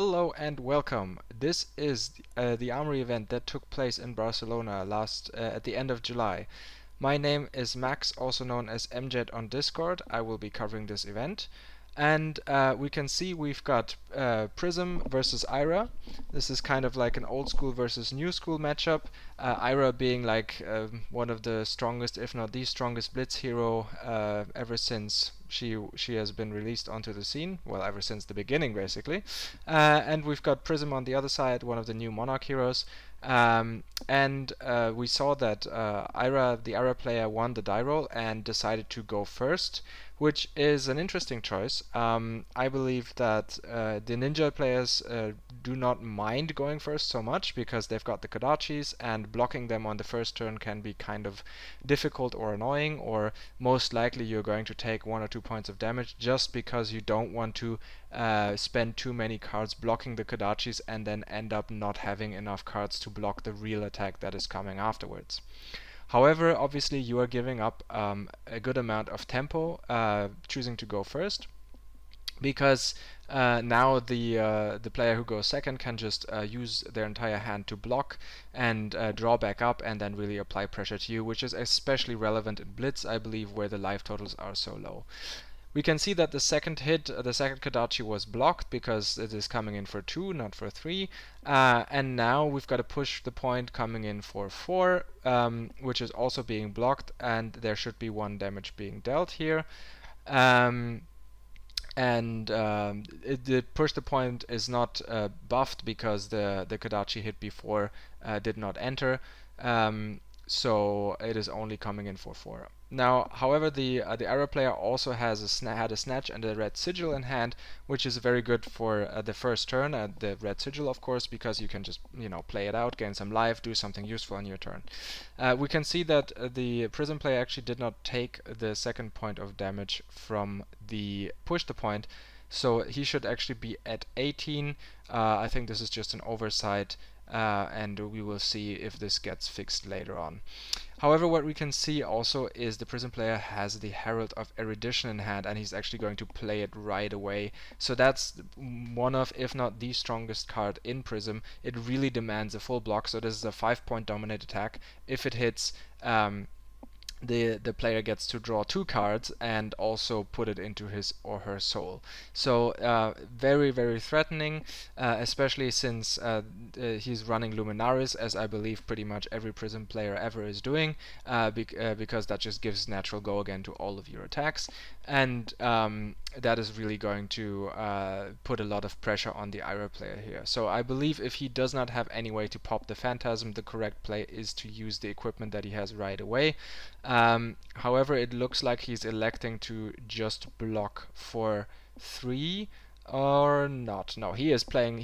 Hello and welcome. This is the Armory event that took place in Barcelona at the end of July. My name is Max, also known as MJet on Discord. I will be covering this event. And we can see we've got Prism versus Ira. This is kind of like an old school versus new school matchup. Ira being like one of the strongest, if not the strongest, Blitz hero ever since she has been released onto the scene. Well, ever since the beginning, basically. And we've got Prism on the other side, one of the new Monarch heroes. We saw that the Ira player won the die roll and decided to go first, which is an interesting choice. I believe that the ninja players do not mind going first so much because they've got the Kodachis, and blocking them on the first turn can be kind of difficult or annoying, or most likely you're going to take 1 or 2 points of damage just because you don't want to spend too many cards blocking the Kodachis and then end up not having enough cards to block the real attack that is coming afterwards. However, obviously you are giving up a good amount of tempo choosing to go first, because now the player who goes second can just use their entire hand to block and draw back up and then really apply pressure to you, which is especially relevant in Blitz, I believe, where the life totals are so low. We can see that the second hit, the second Kodachi, was blocked because it is coming in for 2, not for 3. And now we've got to push the point coming in for 4, which is also being blocked, and there should be 1 damage being dealt here. The push the point is not buffed because the Kodachi hit before did not enter. So it is only coming in for 4. Now, however, the Ira player also has had a snatch and a red sigil in hand, which is very good for the first turn. The red sigil, of course, because you can just play it out, gain some life, do something useful on your turn. We can see that the Prism player actually did not take the second point of damage from the push the point, so he should actually be at 18. I think this is just an oversight. And we will see if this gets fixed later on. However, what we can see also is the Prism player has the Herald of Erudition in hand, and he's actually going to play it right away. So that's one of, if not the strongest card in Prism. It really demands a full block, so this is a 5-point dominate attack. If it hits, the player gets to draw 2 cards and also put it into his or her soul. So very, very threatening, especially since he's running Luminaris, as I believe pretty much every Prism player ever is doing, because that just gives natural go again to all of your attacks, and that is really going to put a lot of pressure on the Ira player here. So I believe if he does not have any way to pop the Phantasm, the correct play is to use the equipment that he has right away. However, it looks like he's electing to just block for 3 or not. No, he's putting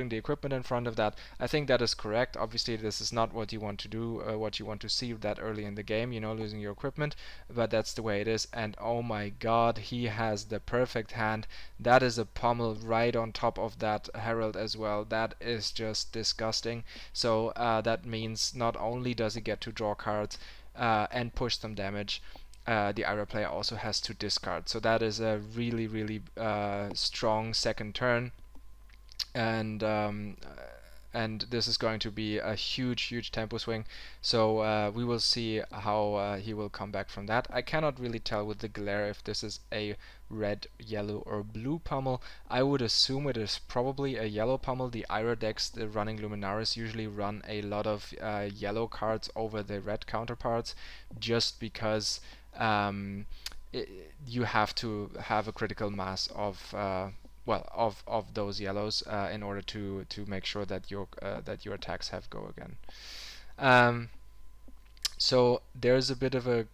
the equipment in front of that. I think that is correct. Obviously, this is not what you want to do, what you want to see that early in the game, losing your equipment, but that's the way it is. And oh my god, he has the perfect hand. That is a pommel right on top of that Herald as well. That is just disgusting. So that means not only does he get to draw cards and push some damage, the Ira player also has to discard. So that is a really, really strong second turn, and this is going to be a huge tempo swing. So we will see how he will come back from that. I cannot really tell with the glare if this is a red, yellow, or blue pummel. I would assume it is probably a yellow pummel. The Ira decks, the running Luminaris, usually run a lot of yellow cards over the red counterparts, just because you have to have a critical mass of of those yellows in order to make sure that your attacks have go again. So there's a bit of a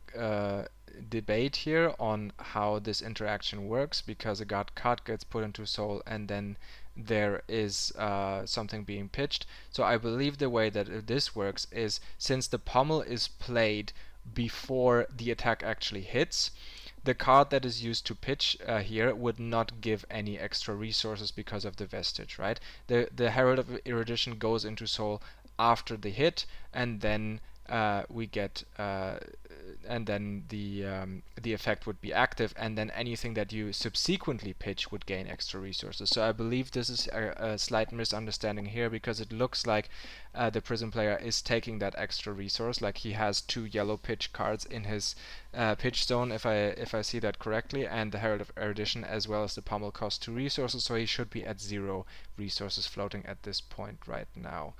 debate here on how this interaction works, because a card gets put into soul and then there is something being pitched. So I believe the way that this works is, since the pommel is played before the attack actually hits, the card that is used to pitch here would not give any extra resources because of the vestige, right? The Herald of Erudition goes into soul after the hit, and then we get and then the effect would be active, and then anything that you subsequently pitch would gain extra resources. So I believe this is a slight misunderstanding here, because it looks like the Prism player is taking that extra resource, like he has 2 yellow pitch cards in his pitch zone, if I see that correctly, and the Herald of Erudition as well as the Pommel cost 2 resources, so he should be at 0 resources floating at this point right now.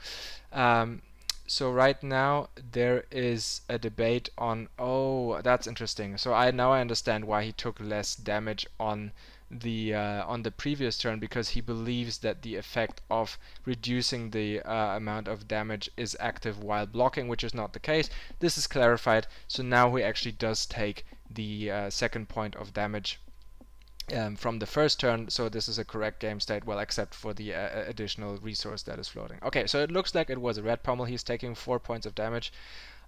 So right now there is a debate on, oh, that's interesting. So now I understand why he took less damage on the previous turn, because he believes that the effect of reducing the amount of damage is active while blocking, which is not the case. This is clarified, so now he actually does take the second point of damage from the first turn, so this is a correct game state, well, except for the additional resource that is floating. Okay, so it looks like it was a red pommel. He's taking 4 points of damage.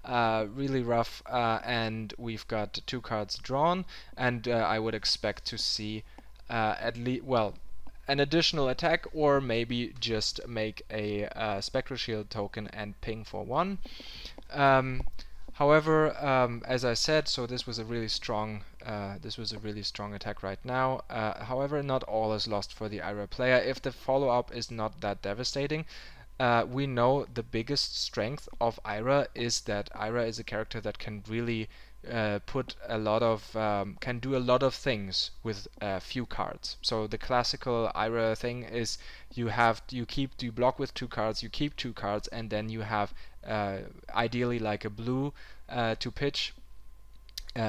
Really rough, and we've got 2 cards drawn, and I would expect to see at least, well, an additional attack, or maybe just make a Spectral Shield token and ping for 1. However, as I said, so this was a really strong attack right now. However, not all is lost for the Ira player. If the follow-up is not that devastating, we know the biggest strength of Ira is that Ira is a character that can really can do a lot of things with few cards. So the classical Ira thing is you block with 2 cards, you keep 2 cards, and then you have ideally like a blue to pitch,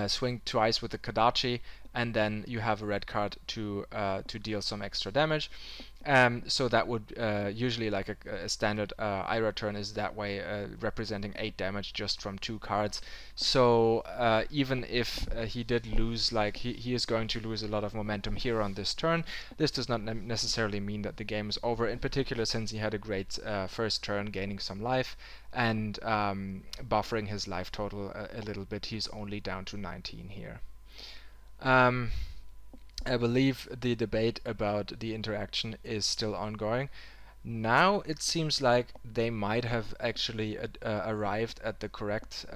swing twice with the Kodachi, and then you have a red card to deal some extra damage. So that would usually, like a standard Ira turn is that way, representing 8 damage just from 2 cards. So even if he did lose, like he is going to lose a lot of momentum here on this turn, this does not necessarily mean that the game is over, in particular since he had a great first turn, gaining some life and buffering his life total a little bit. He's only down to 19 here. I believe the debate about the interaction is still ongoing. Now it seems like they might have actually arrived at the correct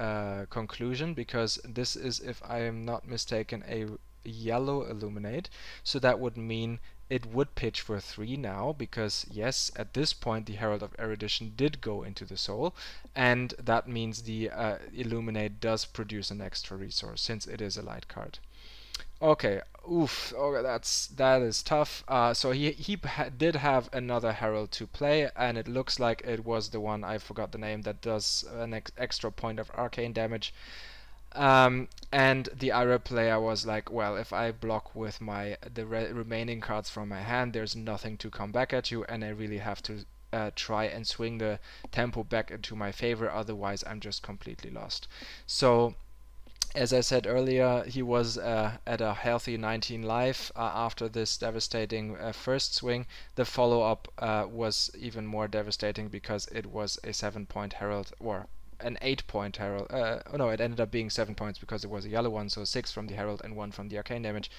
conclusion, because this is, if I am not mistaken, a yellow illuminate. So that would mean it would pitch for 3 now, because yes, at this point the Herald of Erudition did go into the soul, and that means the illuminate does produce an extra resource since it is a light card. Okay, oof, okay, that is tough. So he did have another Herald to play, and it looks like it was the one, I forgot the name, that does an extra point of arcane damage. And the Ira player was like, well, if I block with the remaining cards from my hand, there's nothing to come back at you, and I really have to try and swing the tempo back into my favor, otherwise I'm just completely lost. So as I said earlier, he was at a healthy 19 life after this devastating first swing. The follow-up was even more devastating, because it was a 7-point Herald, or an 8-point Herald. No, it ended up being 7 points because it was a yellow one, so 6 from the Herald and 1 from the arcane damage.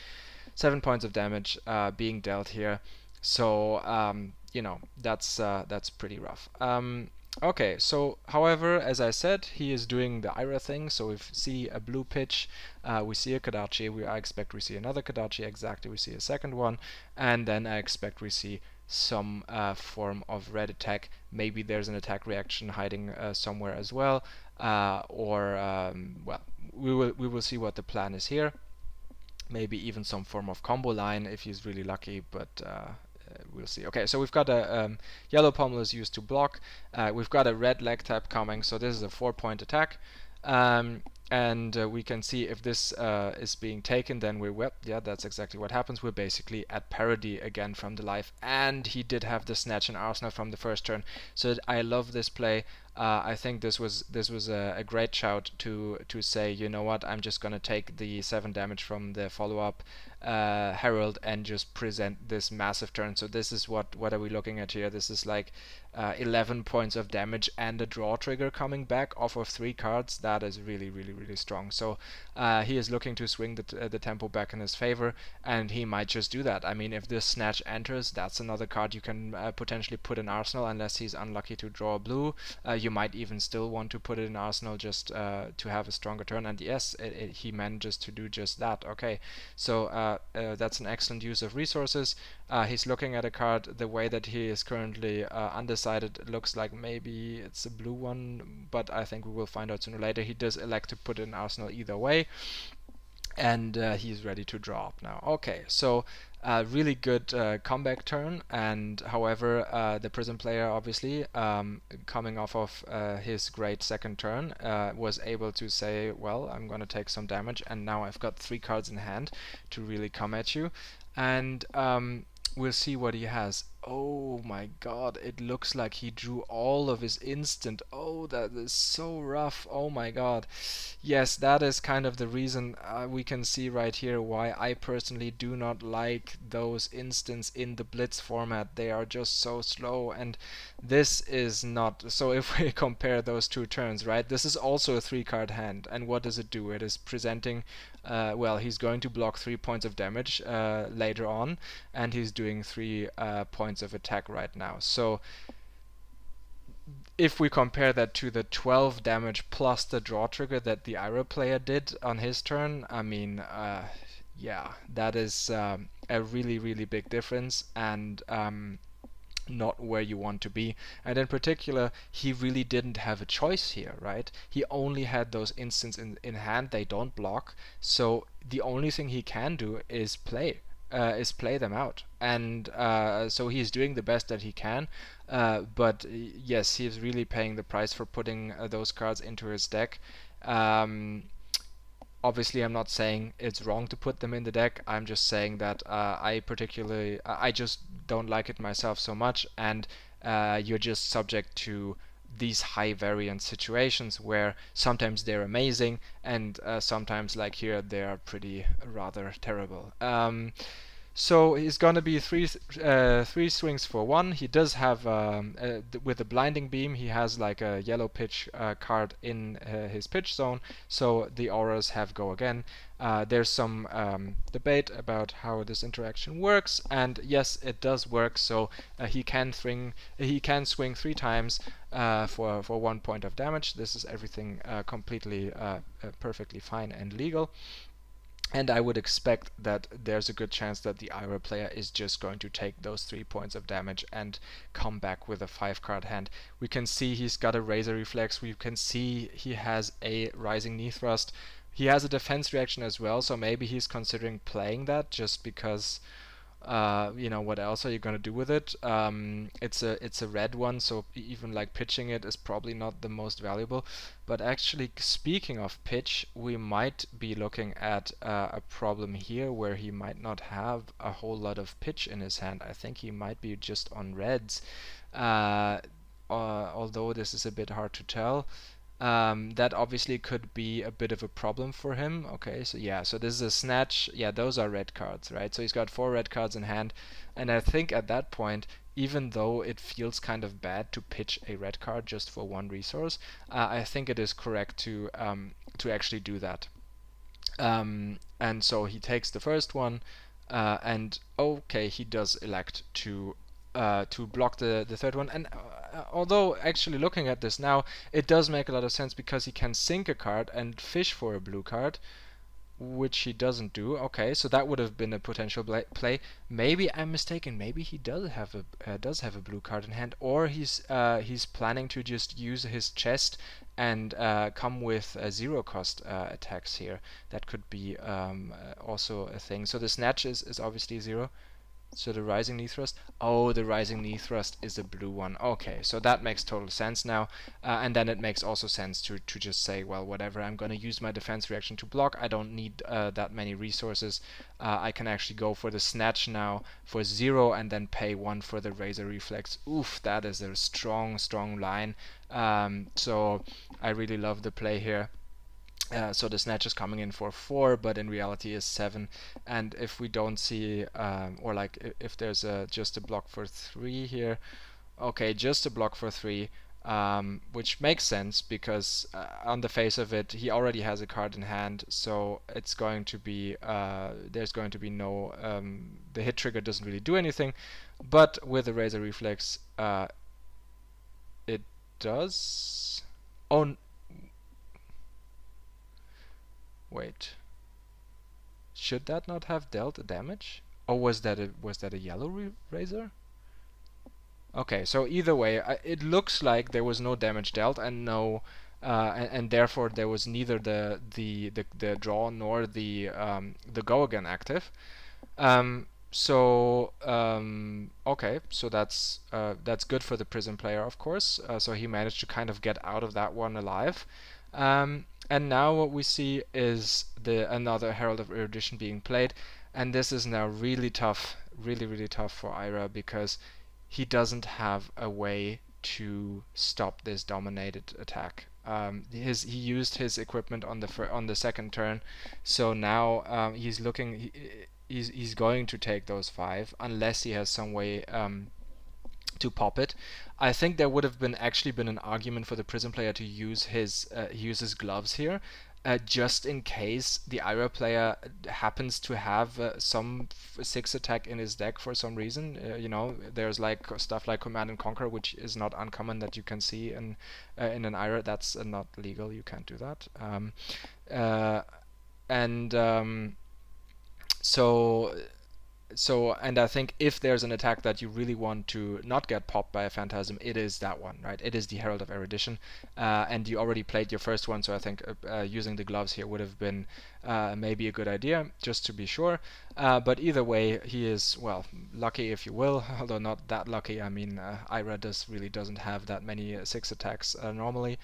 7 points of damage being dealt here. So that's pretty rough. Okay, so however, as I said, he is doing the Ira thing. So if we see a blue pitch, we see a Kodachi, I expect we see another Kodachi, exactly, we see a second one, and then I expect we see some form of red attack. Maybe there's an attack reaction hiding somewhere as well, well, we will see what the plan is here. Maybe even some form of combo line if he's really lucky, but we'll see. Okay, so we've got a yellow pommel is used to block. We've got a red leg tap coming, so this is a 4-point attack. And we can see if this is being taken, then yeah, that's exactly what happens. We're basically at parity again from the life, and he did have the snatch and arsenal from the first turn. So I love this play. I think this was a great shout to say, you know what, I'm just gonna take the 7 damage from the follow-up Herald and just present this massive turn. So this is what are we looking at here? This is like 11 points of damage and a draw trigger coming back off of 3 cards. That is really, really, really strong. So he is looking to swing the tempo back in his favor, and he might just do that. I mean, if this snatch enters, that's another card you can potentially put in arsenal, unless he's unlucky to draw a blue. You You might even still want to put it in arsenal just to have a stronger turn, and yes, he manages to do just that. Okay, so that's an excellent use of resources. He's looking at a card. The way that he is currently undecided, it looks like maybe it's a blue one, but I think we will find out sooner or later. He does elect to put it in arsenal either way, and he's ready to draw up now. Okay, so really good comeback turn, and however the Prism player obviously coming off of his great second turn was able to say, well, I'm gonna take some damage, and now I've got 3 cards in hand to really come at you, and we'll see what he has. Oh my god, it looks like he drew all of his instant. Oh, that is so rough. Oh my god. Yes, that is kind of the reason we can see right here why I personally do not like those instants in the Blitz format. They are just so slow, and this is not. So if we compare those two turns, right, this is also a 3-card hand, and what does it do? It is presenting, well, he's going to block 3 points of damage later on, and he's doing 3 points of attack right now. So if we compare that to the 12 damage plus the draw trigger that the Ira player did on his turn, I mean, yeah, that is a really, really big difference, and not where you want to be. And in particular, he really didn't have a choice here, right? He only had those instants in hand. They don't block, so the only thing he can do is play them out, and so he's doing the best that he can, but yes, he is really paying the price for putting those cards into his deck. Obviously, I'm not saying it's wrong to put them in the deck. I'm just saying that I just don't like it myself so much, and you're just subject to these high variance situations where sometimes they're amazing, and sometimes, like here, they are pretty rather terrible. So he's gonna be three swings for 1. He does have with the blinding beam, he has like a yellow pitch card in his pitch zone, so the auras have go again. There's some debate about how this interaction works, and yes, it does work. So he can swing 3 times for 1 point of damage. This is everything completely perfectly fine and legal. And I would expect that there's a good chance that the Ira player is just going to take those 3 points of damage and come back with a 5-card hand. We can see he's got a Razor Reflex. We can see he has a Rising Knee Thrust. He has a defense reaction as well, so maybe he's considering playing that just because, what else are you going to do with it? It's a red one, so even like pitching it is probably not the most valuable. But actually, speaking of pitch, we might be looking at a problem here where he might not have a whole lot of pitch in his hand. I think he might be just on reds, although this is a bit hard to tell. That obviously could be a bit of a problem for him. Okay, so yeah, so this is a snatch. Yeah, those are red cards, right? So he's got 4 red cards in hand, and I think at that point, even though it feels kind of bad to pitch a red card just for 1 resource, I think it is correct to actually do that. And so he takes the first one, and okay, he does elect to block the third one. And although actually looking at this now, it does make a lot of sense because he can sink a card and fish for a blue card, which he doesn't do. Okay, so that would have been a potential play. Maybe I'm mistaken. Maybe he does have a blue card in hand, or he's planning to just use his chest and come with 0 cost attacks here. That could be also a thing. So the snatch is obviously 0. So the Rising Knee Thrust. Oh, the Rising Knee Thrust is a blue one. Okay, so that makes total sense now. And then it makes also sense to just say, well, whatever, I'm going to use my defense reaction to block. I don't need that many resources. I can actually go for the Snatch now for 0 and then pay 1 for the Razor Reflex. Oof, that is a strong, strong line. So I really love the play here. So the snatch is coming in for 4, but in reality is 7. And if we don't see, or like if there's just a block for 3 here, okay, just a block for 3, which makes sense because on the face of it, he already has a card in hand, so it's going to be there's going to be no the hit trigger doesn't really do anything, but with the Razor Reflex, it does. Oh, wait. Should that not have dealt a damage? Or was that a yellow razor? Okay, so either way, it looks like there was no damage dealt and no, and therefore there was neither the draw nor the go again active. Okay, so that's good for the Prism player, of course. So he managed to kind of get out of that one alive. And now what we see is the another Herald of Erudition being played, and this is now really tough, really tough for Ira because he doesn't have a way to stop this dominated attack. He used his equipment on the second turn, so now he's looking. He's going to take those 5 unless he has some way to pop it. I think there would have actually been an argument for the Prism player to use his gloves here, just in case the Ira player happens to have some 6 attack in his deck for some reason. There's like stuff like Command and Conquer, which is not uncommon that you can see in an Ira. That's not legal. You can't do that. And so and I think if there's an attack that you really want to not get popped by a Phantasm, it is that one, right? It is the Herald of Erudition, and you already played your first one, so I think using the gloves here would have been maybe a good idea, just to be sure. But either way, he is, well, lucky if you will, although not that lucky. I mean, Ira really doesn't have that many 6 attacks normally.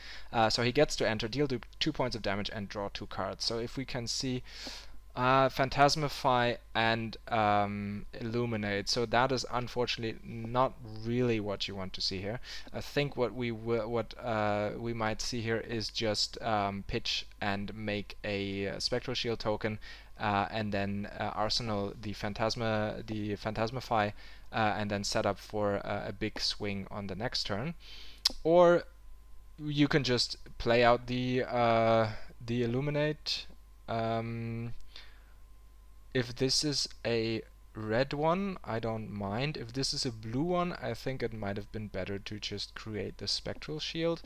So he gets to enter, deal 2 points of damage, and draw 2 cards. So if we can see Phantasmify and Illuminate. So that is unfortunately not really what you want to see here. I think what we might see here is just pitch and make a Spectral Shield token, and then arsenal the Phantasmify, and then set up for a big swing on the next turn. Or you can just play out the Illuminate. If this is a red one, I don't mind. If this is a blue one, I think it might have been better to just create the Spectral Shield.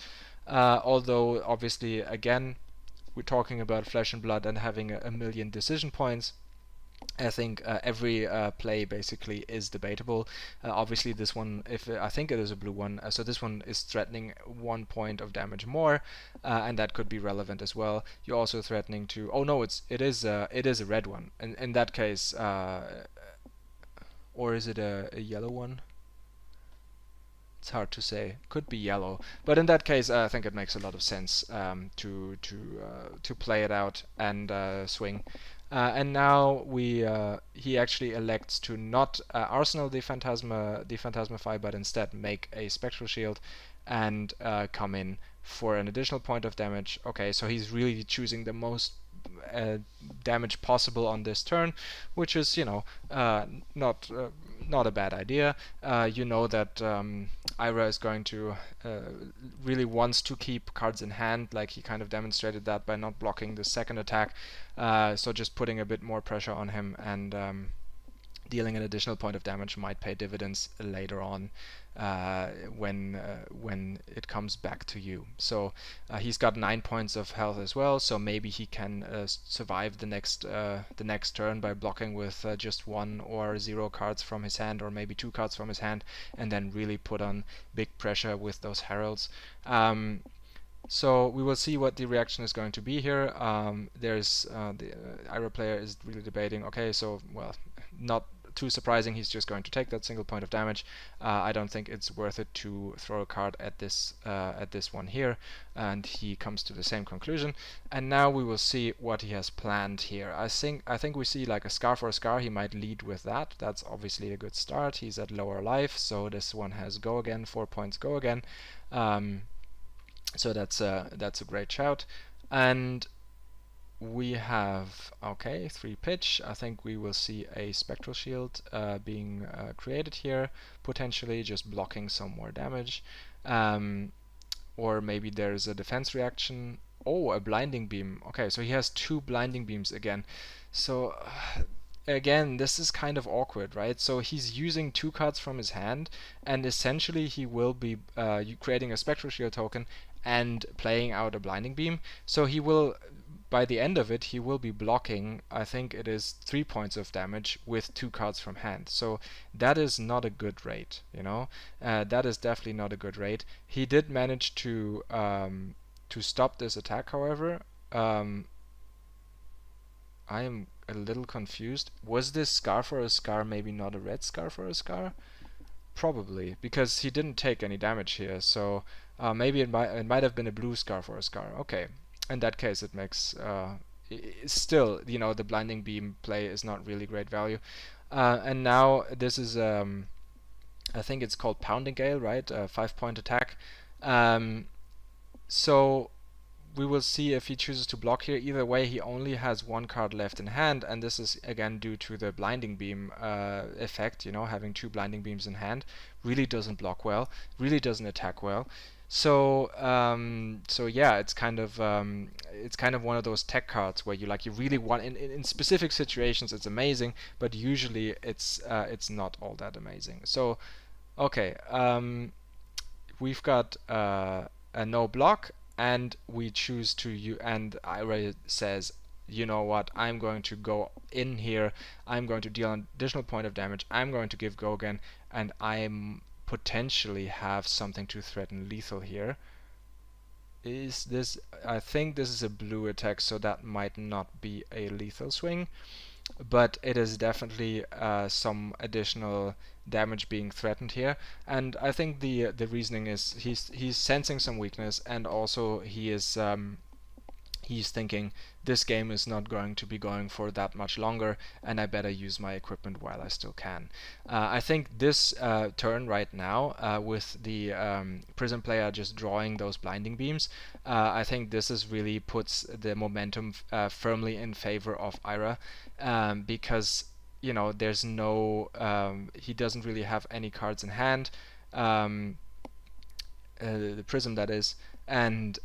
Although, obviously, again, we're talking about Flesh and Blood and having a million decision points. I think every play basically is debatable. Obviously, this one, I think it is a blue one, so this one is threatening 1 point of damage more, and that could be relevant as well. You're also threatening to. Oh no, it is a red one. In that case, or is it a yellow one? It's hard to say. Could be yellow, but in that case, I think it makes a lot of sense to play it out and swing. And now he actually elects to not arsenal the Phantasmify, but instead make a Spectral Shield and come in for an additional point of damage. Okay, so he's really choosing the most damage possible on this turn, which is, not a bad idea. You know that Ira is going to really wants to keep cards in hand, like he kind of demonstrated that by not blocking the second attack. So just putting a bit more pressure on him and dealing an additional point of damage might pay dividends later on when it comes back to you. So he's got 9 points of health as well, so maybe he can survive the next turn by blocking with just 1 or 0 cards from his hand, or maybe 2 cards from his hand, and then really put on big pressure with those heralds. So we will see what the reaction is going to be here. There's the Ira player is really debating. Okay, so well, not too surprising. He's just going to take that single point of damage. I don't think it's worth it to throw a card at this one here, and he comes to the same conclusion. And now we will see what he has planned here. I think we see like a Scar for a Scar. He might lead with that. That's obviously a good start. He's at lower life, so this one has go again, 4 points go again. So that's a great shout. And we have, okay, 3 pitch. I think we will see a Spectral Shield being created here, potentially just blocking some more damage. Or maybe there's a defense reaction. Oh, a Blinding Beam. Okay, so he has 2 Blinding Beams again. So again, this is kind of awkward, right? So he's using 2 cards from his hand, and essentially he will be creating a Spectral Shield token and playing out a Blinding Beam. So he will, by the end of it, he will be blocking, I think it is 3 points of damage with 2 cards from hand. So that is not a good rate, you know? That is definitely not a good rate. He did manage to stop this attack, however. I am a little confused. Was this scar for a scar maybe not a red scar for a scar? Probably, because he didn't take any damage here, so maybe it might have been a blue scar for a scar. Okay, in that case it makes still, you know, the blinding beam play is not really great value. And now this is I think it's called Pounding Gale, right? A 5-point attack. So we will see if he chooses to block here. Either way, he only has 1 card left in hand, and this is again due to the blinding beam effect. You know, having 2 blinding beams in hand really doesn't block well, really doesn't attack well. So yeah, it's kind of one of those tech cards where you really want in specific situations it's amazing, but usually it's not all that amazing. So okay, we've got a no block, and we choose to and Ira says, you know what, I'm going to go in here, I'm going to deal an additional point of damage, I'm going to give go again, and I'm potentially have something to threaten lethal here. Is this, I think this is a blue attack, so that might not be a lethal swing, but it is definitely some additional damage being threatened here. And I think the reasoning is he's sensing some weakness, and also he's thinking this game is not going to be going for that much longer, and I better use my equipment while I still can. I think this turn right now, with the Prism player just drawing those blinding beams, I think this is really puts the momentum firmly in favor of Ira, because you know there's no he doesn't really have any cards in hand, the Prism that is, and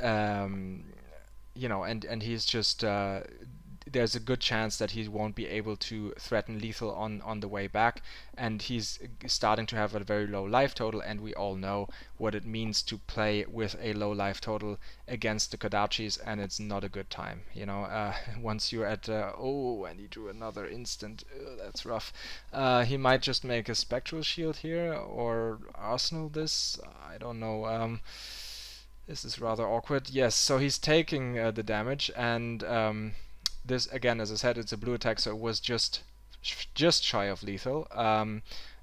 you know, and he's just there's a good chance that he won't be able to threaten lethal on the way back, and he's starting to have a very low life total, and we all know what it means to play with a low life total against the Kodachis, and it's not a good time, you know. Once you're at oh, and he drew another instant, that's rough. He might just make a Spectral Shield here, or Arsenal this, I don't know. This is rather awkward. Yes, so he's taking the damage, and this again, as I said, it's a blue attack, so it was just shy of lethal.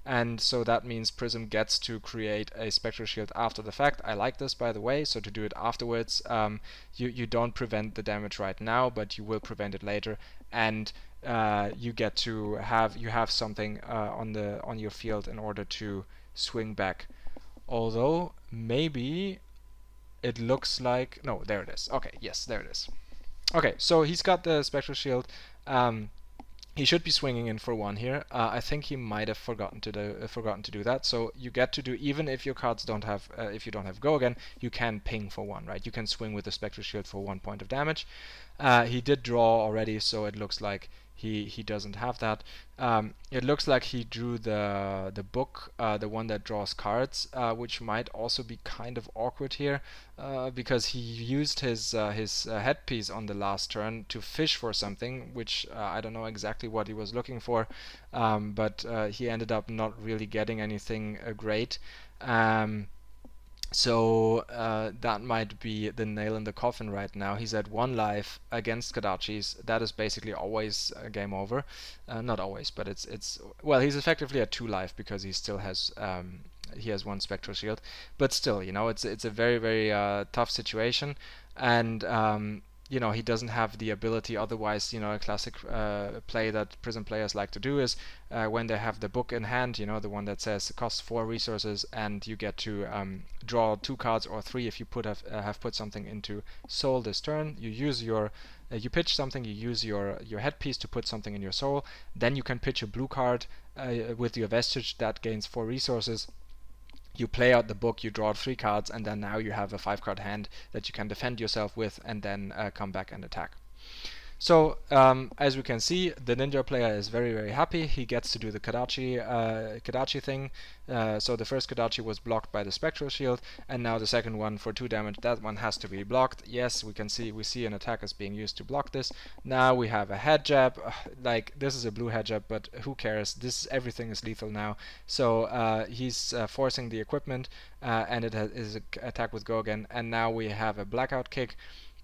And so that means Prism gets to create a Spectral Shield after the fact. I like this, by the way, so to do it afterwards, you don't prevent the damage right now, but you will prevent it later, and you get to have something on your field in order to swing back. Although maybe it looks like, no, there it is. Okay, yes, there it is. Okay, so he's got the Spectral Shield. He should be swinging in for 1 here. I think he might have forgotten to do that. So you get to do, even if your cards don't have, if you don't have go again, you can ping for 1, right? You can swing with the Spectral Shield for 1 point of damage. He did draw already, so it looks like he doesn't have that. It looks like he drew the book, the one that draws cards, which might also be kind of awkward here, because he used his headpiece on the last turn to fish for something, which I don't know exactly what he was looking for, but he ended up not really getting anything great. So that might be the nail in the coffin right now. He's at 1 life against Kodachis. That is basically always a game over. Not always, but it's well, he's effectively at 2 life because he still has he has 1 Spectral Shield. But still, you know, it's a very, very tough situation, and you know, he doesn't have the ability. Otherwise, you know, a classic play that Prism players like to do is when they have the book in hand, you know, the one that says it costs 4 resources, and you get to draw 2 cards or 3 if you have put something into soul this turn. You use your you pitch something, you use your headpiece to put something in your soul. Then you can pitch a blue card with your vestige that gains 4 resources. You play out the book, you draw 3 cards, and then now you have a 5-card hand that you can defend yourself with, and then come back and attack. So as we can see, the ninja player is very, very happy. He gets to do the Kadachi thing. So the first Kadachi was blocked by the Spectral Shield, and now the second one for 2 damage, that one has to be blocked. Yes, we see an attack is being used to block this. Now we have a head jab. Like, this is a blue head jab, but who cares? Everything is lethal now. So he's forcing the equipment, and it is an attack with go again. And now we have a blackout kick.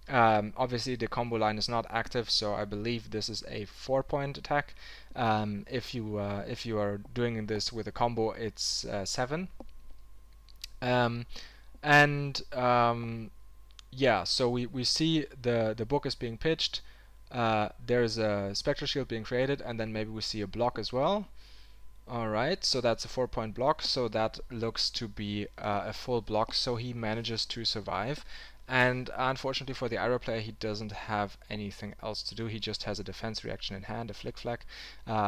Obviously the combo line is not active, so I believe this is a 4-point attack. If you are doing this with a combo, it's 7. Yeah, so we see the book is being pitched. There's a spectral shield being created, and then maybe we see a block as well. Alright, so that's a 4-point block, so that looks to be a full block, so he manages to survive. And unfortunately for the Iroh player, he doesn't have anything else to do. He just has a defense reaction in hand, a flick flack.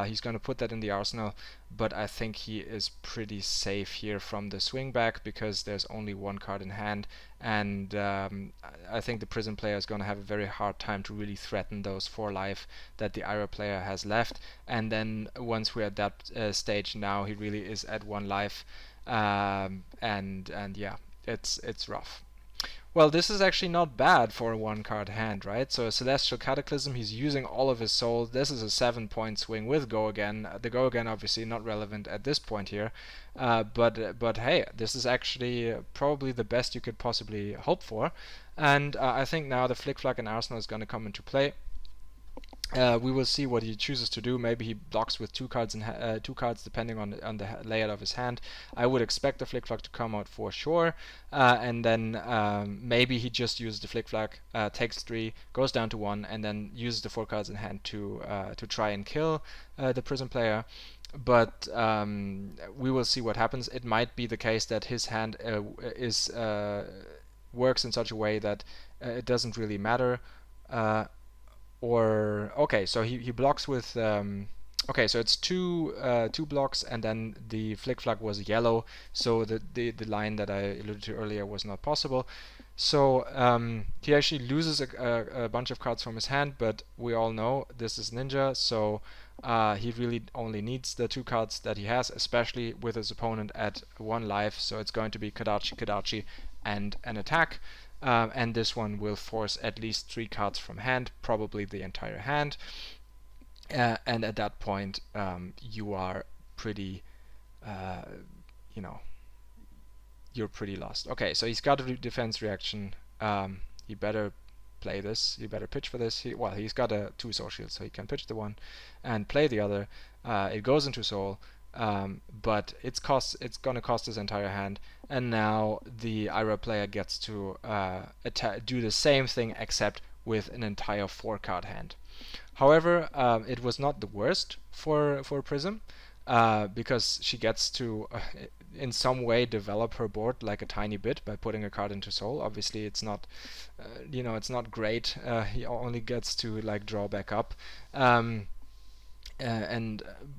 He's going to put that in the arsenal, but I think he is pretty safe here from the swing back because there's only 1 card in hand, and I think the Prism player is going to have a very hard time to really threaten those 4 life that the Iroh player has left. And then once we're at that stage now, he really is at 1 life, and yeah, it's rough. Well, this is actually not bad for a 1-card hand, right? So a Celestial Cataclysm, he's using all of his soul. This is a 7-point swing with Go Again. The Go Again obviously not relevant at this point here, but hey, this is actually probably the best you could possibly hope for. And I think now the Flick Flack and Arsenal is going to come into play. We will see what he chooses to do. Maybe he blocks with 2 cards and 2 cards depending on the layout of his hand. I would expect the Flick Flack to come out for sure, and then maybe he just uses the Flick Flack, takes 3, goes down to 1, and then uses the 4 cards in hand to try and kill the Prism player. But we will see what happens. It might be the case that his hand works in such a way that it doesn't really matter. Okay, so he blocks with okay, so it's two blocks, and then the Flick Flag was yellow, so the line that I alluded to earlier was not possible. So he actually loses a bunch of cards from his hand, but we all know this is Ninja, so he really only needs the 2 cards that he has, especially with his opponent at 1 life. So it's going to be Kadachi, and an attack. And this one will force at least 3 cards from hand, probably the entire hand. And at that point, you are pretty, you're pretty lost. Okay, so he's got a defense reaction. He better play this. He better pitch for this. He's got a 2 soul shield, so he can pitch the one and play the other. It goes into soul. But it's going to cost his entire hand, and now the Iroh player gets to do the same thing except with an entire 4-card hand. However, it was not the worst for Prism, because she gets to in some way develop her board like a tiny bit by putting a card into soul. Obviously it's not it's not great. He only gets to like draw back up.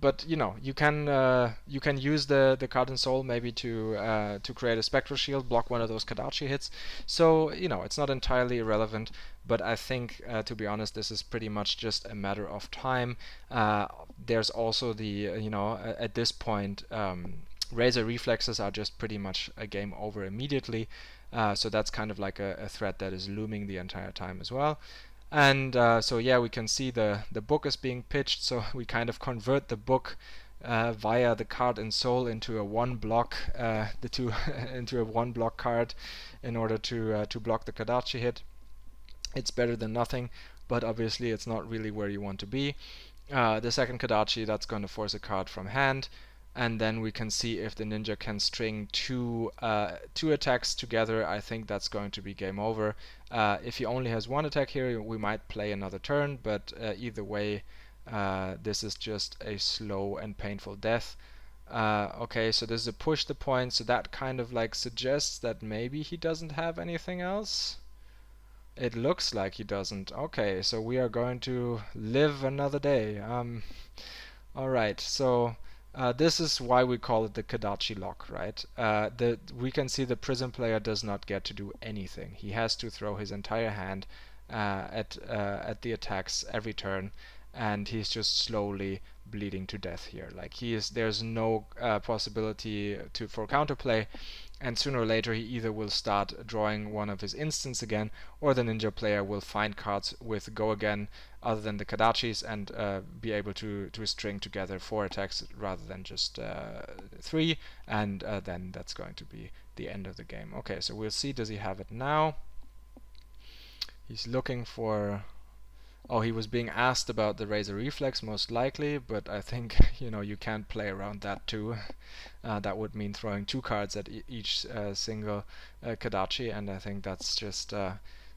But you can use the card in soul maybe to create a spectral shield, block one of those Kadachi hits. So it's not entirely irrelevant, but I think to be honest, this is pretty much just a matter of time. There's also the at this point, Razor reflexes are just pretty much a game over immediately. So that's kind of like a threat that is looming the entire time as well. And so yeah, we can see the book is being pitched, so we kind of convert the book via the card in soul into a 1-block into a 1-block card in order to block the Kadachi hit. It's better than nothing, but obviously it's not really where you want to be. The second Kadachi, that's going to force a card from hand, and then we can see if the ninja can string two attacks together. I think that's going to be game over. If he only has 1 attack here, we might play another turn, but either way, this is just a slow and painful death. Okay, so this is a push the point, so that kind of like suggests that maybe he doesn't have anything else. It looks like he doesn't. Okay, so we are going to live another day. Alright, so this is why we call it the Kadachi lock, right? We can see the Prism player does not get to do anything. He has to throw his entire hand at the attacks every turn, and he's just slowly bleeding to death here. Like there's no possibility for counterplay, and sooner or later he either will start drawing one of his instants again, or the ninja player will find cards with go again other than the Kadachis and be able to string together 4 attacks rather than just 3, and then that's going to be the end of the game. Okay, so we'll see, does he have it now? He's looking for... Oh, he was being asked about the Razor Reflex, most likely, but I think you can't play around that too. That would mean throwing 2 cards at each single Kadachi, and I think that's just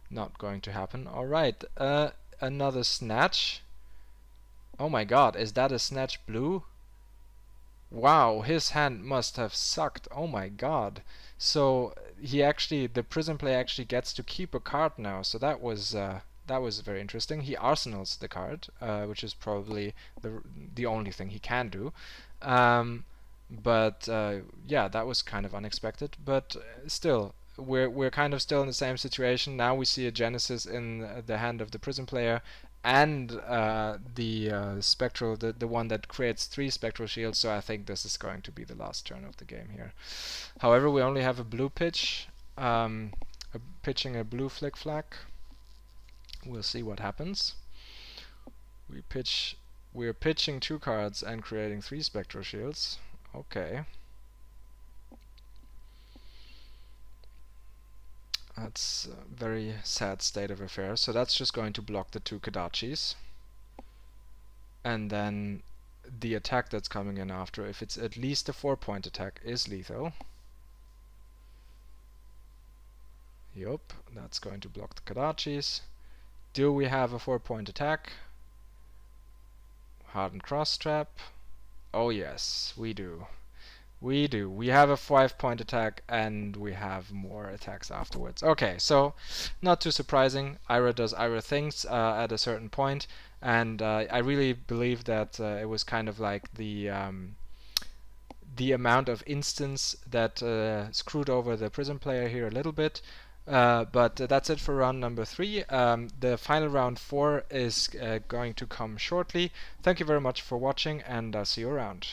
not going to happen. Alright, another Snatch. Oh my god, is that a Snatch blue? Wow, his hand must have sucked. Oh my god. So the Prism player actually gets to keep a card now, so that was very interesting. He arsenals the card, which is probably the only thing he can do. But yeah, that was kind of unexpected. But still, we're kind of still in the same situation. Now we see a Genesis in the hand of the Prism player, and the spectral, the one that creates 3 spectral shields. So I think this is going to be the last turn of the game here. However, we only have a blue pitch, pitching a blue flick flack. We'll see what happens. We're pitching 2 cards and creating 3 spectral shields. Okay. That's a very sad state of affairs. So that's just going to block the 2 Kadachis. And then the attack that's coming in after, if it's at least a 4-point attack, is lethal. Yup, that's going to block the Kadachis. Do we have a 4-point attack? Hardened cross trap. Oh yes, we do. We do. We have a 5-point attack, and we have more attacks afterwards. Okay, so not too surprising. Ira does Ira things at a certain point, and I really believe that it was kind of like the amount of instants that screwed over the Prism player here a little bit. But that's it for round number 3. The final round 4 is going to come shortly. Thank you very much for watching, and I'll see you around.